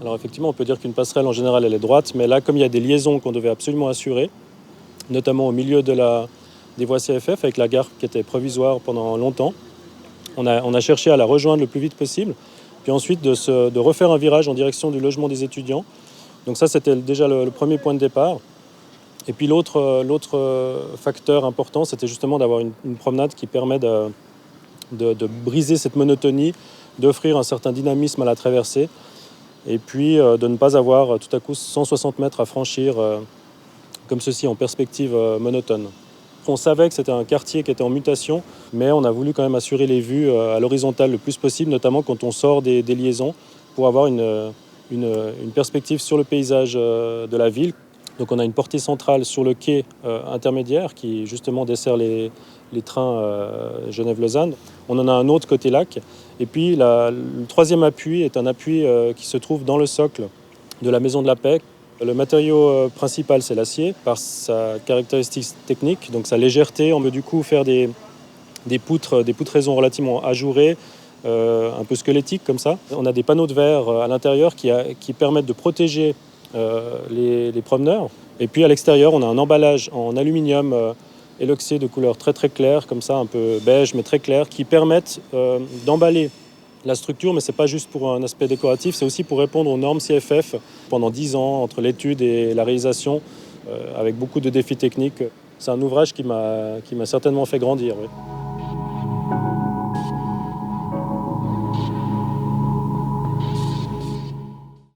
Alors effectivement, on peut dire qu'une passerelle en général elle est droite, mais là comme il y a des liaisons qu'on devait absolument assurer, notamment au milieu des voies CFF avec la gare qui était provisoire pendant longtemps, on a cherché à la rejoindre le plus vite possible, puis ensuite de refaire un virage en direction du logement des étudiants. Donc ça c'était déjà le premier point de départ. Et puis l'autre facteur important, c'était justement d'avoir une promenade qui permet de briser cette monotonie, d'offrir un certain dynamisme à la traversée, et puis de ne pas avoir tout à coup 160 mètres à franchir comme ceci en perspective monotone. On savait que c'était un quartier qui était en mutation, mais on a voulu quand même assurer les vues à l'horizontale le plus possible, notamment quand on sort des liaisons, pour avoir une perspective sur le paysage de la ville. Donc on a une portée centrale sur le quai intermédiaire qui justement dessert les trains Genève-Lausanne. On en a un autre côté lac. Et puis le troisième appui est un appui qui se trouve dans le socle de la Maison de la Paix. Le matériau principal, c'est l'acier, par sa caractéristique technique, donc sa légèreté. On peut du coup faire des poutraisons relativement ajourées, un peu squelettiques comme ça. On a des panneaux de verre à l'intérieur qui permettent de protéger les promeneurs. Et puis à l'extérieur, on a un emballage en aluminium éloxé de couleur très très claire, comme ça, un peu beige mais très clair, qui permettent d'emballer la structure, mais ce n'est pas juste pour un aspect décoratif, c'est aussi pour répondre aux normes CFF pendant 10 ans, entre l'étude et la réalisation, avec beaucoup de défis techniques. C'est un ouvrage qui m'a certainement fait grandir. Oui.